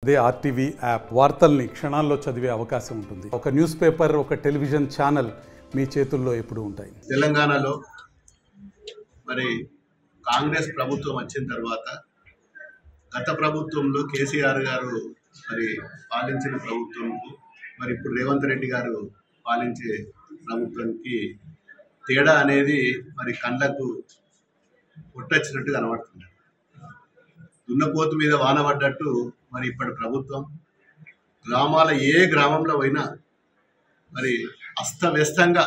అదే RTV app వార్తల్ని క్షణాల్లో చదివే అవకాశం ఉంటుంది. ఒక న్యూస్ పేపర్, ఒక టెలివిజన్ ఛానల్ మీ చేతుల్లో ఎప్పుడూ ఉంటాయి. తెలంగాణలో మరి కాంగ్రెస్ ప్రభుత్వం వచ్చిన తర్వాత గత ప్రభుత్వంలో కేసీఆర్ గారు మరి పాలించిన ప్రభుత్వంకు మరి ఇప్పుడు రేవంత్ రెడ్డి గారు పాలించే ప్రభుత్వానికి తేడా అనేది మరి కళ్ళకు కొట్టొచ్చినట్టు కనబడుతుంది. దున్నపోతు మీద వాన పడ్డట్టు మరి ఇప్పటి ప్రభుత్వం ఏ గ్రామంలో పోయినా మరి అస్తవ్యస్తంగా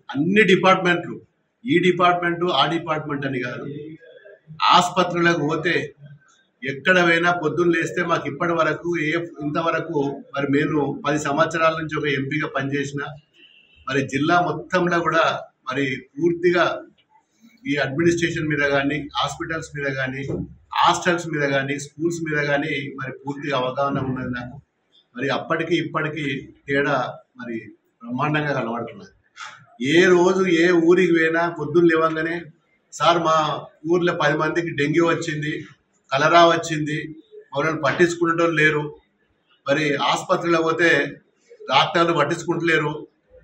అన్ని డిపార్ట్మెంట్లు, ఈ డిపార్ట్మెంటు ఆ డిపార్ట్మెంట్ అని కాదు, ఆసుపత్రులకు పోతే ఎక్కడ పోయినా పొద్దున్న లేస్తే మాకు ఇప్పటి వరకు ఇంతవరకు మరి నేను 10 సంవత్సరాల నుంచి ఒక ఎంపీగా పనిచేసిన మరి జిల్లా మొత్తంలో కూడా మరి పూర్తిగా ఈ అడ్మినిస్ట్రేషన్ మీద కానీ, హాస్పిటల్స్ మీద కానీ, హాస్టల్స్ మీద కానీ, స్కూల్స్ మీద కానీ మరి పూర్తిగా అవగాహన ఉన్నది నాకు. మరి అప్పటికి ఇప్పటికీ తేడా మరి బ్రహ్మాండంగా కనబడుతున్నది. ఏ రోజు ఏ ఊరికి పోయినా పొద్దున్న లేవంగానే సార్ మా ఊర్లో 10 మందికి డెంగ్యూ వచ్చింది, కలరా వచ్చింది, ఎవరైనా పట్టించుకునేటోళ్ళు లేరు, మరి ఆసుపత్రిలో పోతే డాక్టర్లు పట్టించుకుంటలేరు,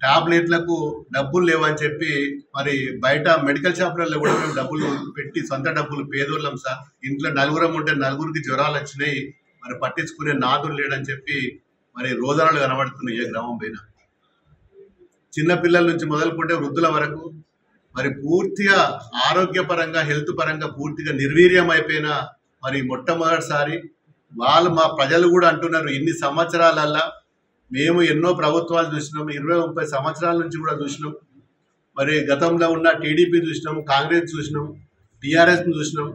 టాబ్లెట్లకు డబ్బులు లేవని చెప్పి మరి బయట మెడికల్ షాపులలో కూడా మేము డబ్బులు పెట్టి సొంత డబ్బులు పేదోళ్ళం సార్, ఇంట్లో నలుగురం ఉంటే నలుగురికి జ్వరాలు వచ్చినాయి, మరి పట్టించుకునే నాదులు లేడని చెప్పి మరి రోదనలు కనబడుతున్నాయి ఏ గ్రామం పైన. చిన్నపిల్లల నుంచి మొదలుకుంటే వృద్ధుల వరకు మరి పూర్తిగా ఆరోగ్యపరంగా, హెల్త్ పరంగా పూర్తిగా నిర్వీర్యం అయిపోయిన మరి మొట్టమొదటిసారి మా ప్రజలు కూడా అంటున్నారు, ఇన్ని సంవత్సరాలల్లా మేము ఎన్నో ప్రభుత్వాలు చూసినాం, 20-30 సంవత్సరాల నుంచి కూడా చూసినాం. మరి గతంలో ఉన్న టీడీపీ చూసినాం, కాంగ్రెస్ చూసినాం, టీఆర్ఎస్ని చూసినాం.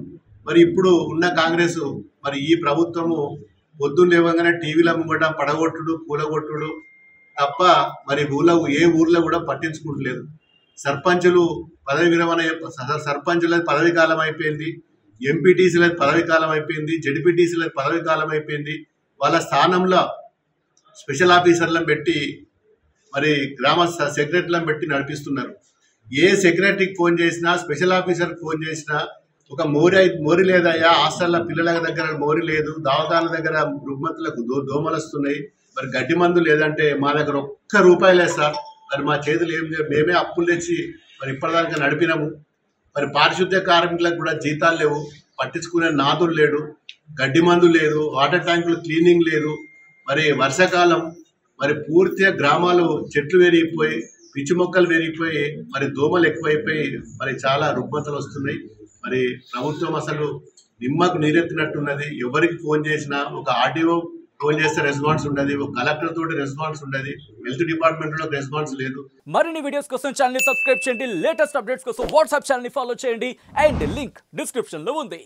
మరి ఇప్పుడు ఉన్న కాంగ్రెస్ మరి ఈ ప్రభుత్వము పొద్దున్న లేవగానే టీవీల ముంగట పడగొట్టుడు, కూలగొట్టుడు తప్ప మరి ఏ ఊర్లో కూడా పట్టించుకుంటలేదు. సర్పంచులు పదవి విరమణ, సర్పంచులది పదవి కాలం అయిపోయింది, ఎంపీటీసీలది పదవి కాలం అయిపోయింది, జడ్పీటీసీలది పదవి కాలం అయిపోయింది. వాళ్ళ స్థానంలో స్పెషల్ ఆఫీసర్లను పెట్టి మరి గ్రామ సెక్రటరీలను పెట్టి నడిపిస్తున్నారు. ఏ సెక్రటరీకి ఫోన్ చేసినా, స్పెషల్ ఆఫీసర్కి ఫోన్ చేసినా ఒక మోరి లేదయ్యా, హాస్టల్లో పిల్లల దగ్గర మోరి లేదు, దవాఖాన దగ్గర రుగ్మతులకు దోమలు వస్తున్నాయి, మరి గడ్డి మందు లేదంటే మా దగ్గర ఒక్క రూపాయి లేదు సార్, మరి మా చేతులు ఏం లేవు, మేమే అప్పులు తెచ్చి మరి ఇప్పటిదాకా నడిపినాము. మరి పారిశుద్ధ్య కార్మికులకు కూడా జీతాలు లేవు, పట్టించుకునే నాదులు లేడు, గడ్డి మందు లేదు, వాటర్ ట్యాంకులు క్లీనింగ్ లేదు. మరి వర్షాకాలం మరి పూర్తిగా గ్రామాలు చెట్లు పెరిగిపోయి, పిచ్చి మొక్కలు పెరిగిపోయి, మరి దోమలు ఎక్కువైపోయి మరి చాలా రుగ్మతలు వస్తున్నాయి. మరి ప్రభుత్వం అసలు నిమ్మకు నీరెత్తినట్టున్నది. ఎవరికి ఫోన్ చేసినా ఒక ఆర్టీఓ ఫోన్ చేస్తే రెస్పాన్స్ ఉండదు, ఒక కలెక్టర్ తోటి రెస్పాన్స్ ఉండదు, హెల్త్ డిపార్ట్మెంట్ లో రెస్పాన్స్ లేదు. మరిన్ని వీడియోస్ కోసం ఛానల్ ని సబ్స్క్రైబ్ చేయండి, లేటెస్ట్ అప్డేట్స్ కోసం వాట్సాప్ ఛానల్ ని ఫాలో చేయండి, అండ్ లింక్ డిస్క్రిప్షన్ లో ఉంది.